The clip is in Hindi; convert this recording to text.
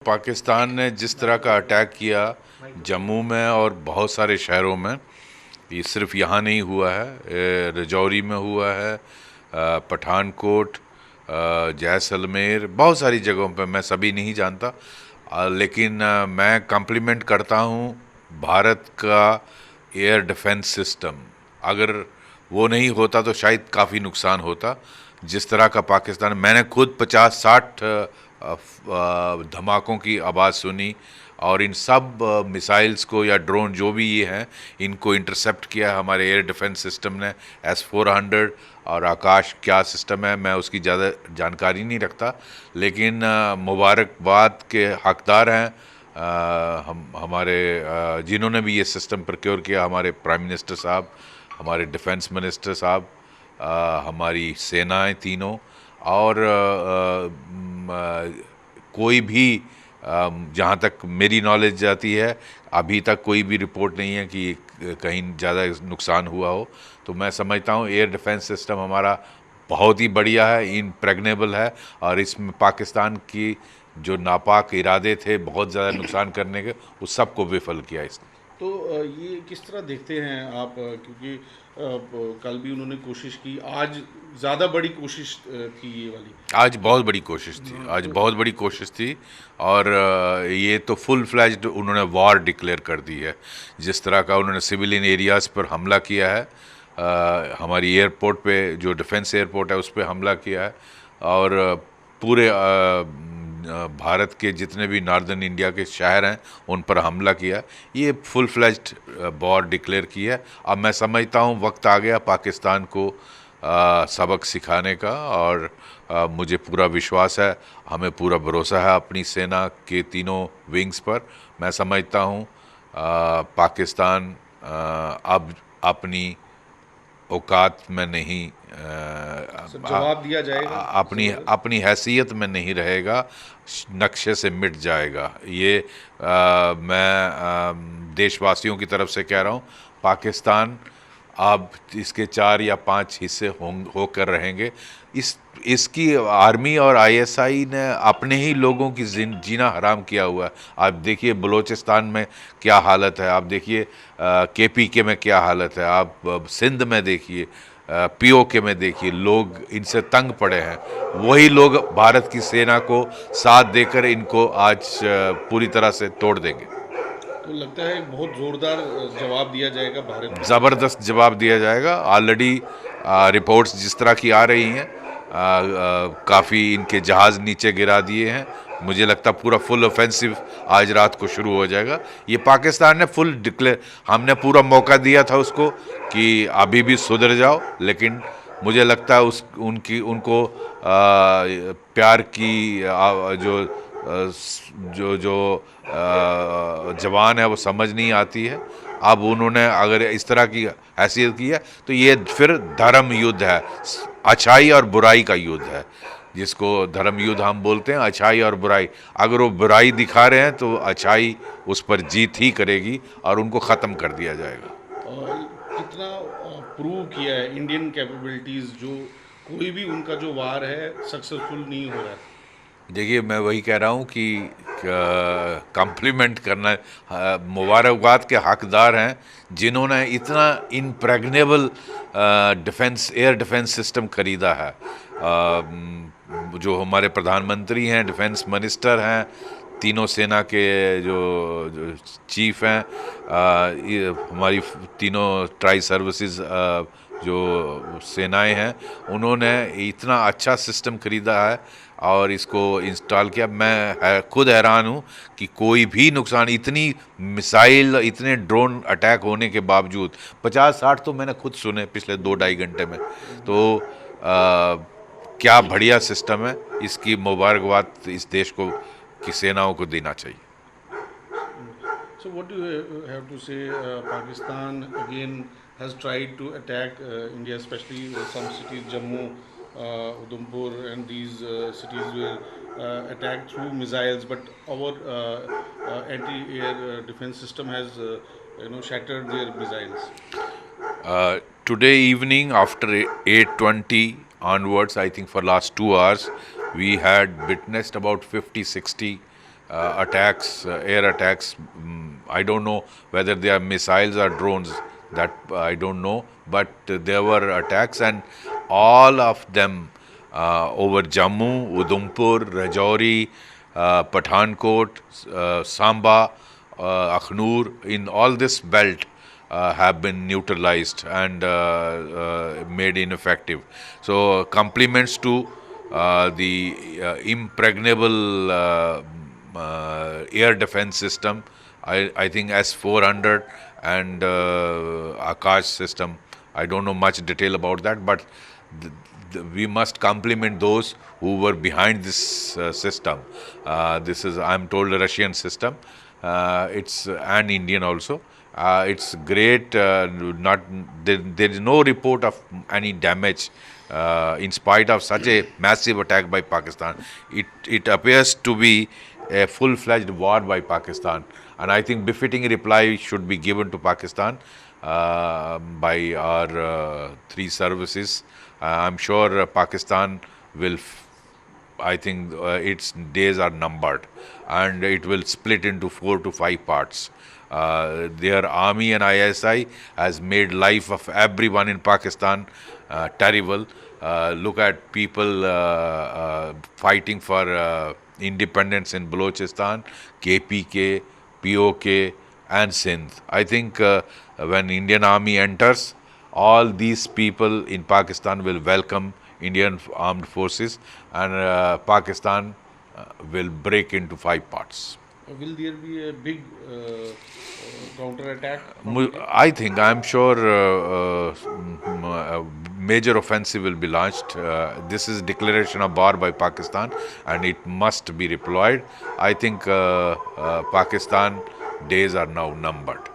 पाकिस्तान ने जिस तरह का अटैक किया जम्मू में और बहुत सारे शहरों में, ये सिर्फ यहाँ नहीं हुआ है, रजौरी में हुआ है, पठानकोट, जैसलमेर, बहुत सारी जगहों पे। मैं सभी नहीं जानता, लेकिन मैं कम्प्लीमेंट करता हूँ भारत का एयर डिफेंस सिस्टम। अगर वो नहीं होता तो शायद काफ़ी नुकसान होता। जिस तरह का पाकिस्तान, मैंने खुद 50-60 धमाकों की आवाज़ सुनी और इन सब मिसाइल्स को या ड्रोन जो भी ये हैं, इनको इंटरसेप्ट किया हमारे एयर डिफेंस सिस्टम ने। S-400 और आकाश क्या सिस्टम है, मैं उसकी ज़्यादा जानकारी नहीं रखता, लेकिन मुबारकबाद के हकदार हैं हम हमारे जिन्होंने भी ये सिस्टम प्रोक्योर किया, हमारे प्राइम मिनिस्टर साहब, हमारे डिफेंस मिनिस्टर साहब, हमारी सेनाएं तीनों। और कोई भी जहाँ तक मेरी नॉलेज जाती है, अभी तक कोई भी रिपोर्ट नहीं है कि कहीं ज़्यादा नुकसान हुआ हो। तो मैं समझता हूँ एयर डिफेंस सिस्टम हमारा बहुत ही बढ़िया है, इम्प्रेग्नेबल है, और इसमें पाकिस्तान की जो नापाक इरादे थे बहुत ज़्यादा नुकसान करने के, उस सब को विफल किया इसने। तो ये किस तरह देखते हैं आप, क्योंकि कल भी उन्होंने कोशिश की, आज ज़्यादा बड़ी कोशिश थी ये वाली। आज बहुत बड़ी कोशिश थी, आज तो बहुत बड़ी कोशिश थी। और ये तो फुल फ्लैज्ड उन्होंने वॉर डिक्लेयर कर दी है। जिस तरह का उन्होंने सिविलियन एरियाज़ पर हमला किया है, हमारी एयरपोर्ट पे, जो डिफेंस एयरपोर्ट है, उस पर हमला किया है, और पूरे भारत के जितने भी नॉर्दर्न इंडिया के शहर हैं उन पर हमला किया। ये फुल फ्लैज्ड वॉर डिक्लेयर की है। अब मैं समझता हूँ वक्त आ गया पाकिस्तान को सबक सिखाने का, और मुझे पूरा विश्वास है, हमें पूरा भरोसा है अपनी सेना के तीनों विंग्स पर। मैं समझता हूँ पाकिस्तान अब अपनी औकात में नहीं, जवाब दिया जाएगा अपनी ज़रूर। अपनी हैसियत में नहीं रहेगा, नक्शे से मिट जाएगा। ये मैं देशवासियों की तरफ से कह रहा हूँ। पाकिस्तान अब इसके 4 या 5 हिस्से होकर रहेंगे। इसकी आर्मी और आईएसआई ने अपने ही लोगों की जीना हराम किया हुआ है। आप देखिए बलूचिस्तान में क्या हालत है, आप देखिए केपीके में क्या हालत है, आप सिंध में देखिए, पीओके में देखिए, लोग इनसे तंग पड़े हैं। वही लोग भारत की सेना को साथ देकर इनको आज पूरी तरह से तोड़ देंगे। तो लगता है बहुत ज़ोरदार जवाब दिया जाएगा भारत की तरफ से। ज़बरदस्त जवाब दिया जाएगा। ऑलरेडी रिपोर्ट्स जिस तरह की आ रही हैं, काफ़ी इनके जहाज़ नीचे गिरा दिए हैं। मुझे लगता पूरा फुल ऑफेंसिव आज रात को शुरू हो जाएगा। ये पाकिस्तान ने फुल डिक्लेयर, हमने पूरा मौका दिया था उसको कि अभी भी सुधर जाओ, लेकिन मुझे लगता है उनको प्यार की जो जो जवान है वो समझ नहीं आती है। अब उन्होंने अगर इस तरह की हैसियत की है तो ये फिर धर्म युद्ध है, अच्छाई और बुराई का युद्ध है, जिसको धर्म युद्ध हम बोलते हैं। अच्छाई और बुराई, अगर वो बुराई दिखा रहे हैं तो अच्छाई उस पर जीत ही करेगी और उनको ख़त्म कर दिया जाएगा। कितना प्रूव किया है इंडियन कैपेबिलिटीज़, जो कोई भी उनका जो वार है सक्सेसफुल नहीं हो रहा है। देखिए मैं वही कह रहा हूँ कि कम्प्लीमेंट करना, मुबारकबाद के हकदार हैं जिन्होंने इतना impregnable defence, air defence system खरीदा है। जो हमारे प्रधानमंत्री हैं, डिफेंस मिनिस्टर हैं, तीनों सेना के जो चीफ हैं, हमारी तीनों ट्राई सर्विसेज जो सेनाएं हैं, उन्होंने इतना अच्छा सिस्टम खरीदा है और इसको इंस्टॉल किया। मैं खुद हैरान हूँ कि कोई भी नुकसान, इतनी मिसाइल, इतने ड्रोन अटैक होने के बावजूद, 50-60 तो मैंने खुद सुने पिछले 2-2.5 घंटे में। तो क्या बढ़िया सिस्टम है, इसकी मुबारकबाद इस देश को की सेनाओं को देना चाहिए। So what do you have to say? Pakistan again has tried to attack India, especially some cities, Jammu, Udhampur, and these cities were attacked through missiles. But our anti-air defense system has, shattered their missiles. Today evening after 8:20 onwards, I think for last 2 hours, we had witnessed about 50-60 attacks, air attacks. I don't know whether they are missiles or drones. That I don't know, but there were attacks, and all of them over Jammu, Udhampur, Rajouri, Pathankot, Samba, Akhnur, in all this belt have been neutralized and made ineffective. So compliments to the impregnable air defense system. I think S-400 and Akash system. I don't know much detail about that, but we must compliment those who were behind this system. This is, I'm told, a Russian system. It's an Indian also. It's great. Not there is no report of any damage in spite of such a massive attack by Pakistan. It appears to be a full-fledged war by Pakistan, and I think befitting reply should be given to Pakistan by our three services. I'm sure Pakistan will. I think its days are numbered, and it will split into 4 to 5 parts. Their army and ISI has made life of everyone in Pakistan terrible. Look at people fighting for independence in Balochistan, KPK, POK, and Sindh. I think when Indian Army enters, all these people in Pakistan will welcome Indian armed forces, and Pakistan will break into 5 parts. Will there be a big counter attack? I'm sure major offensive will be launched. This is declaration of war by Pakistan, and it must be reployed. I think Pakistan days are now numbered.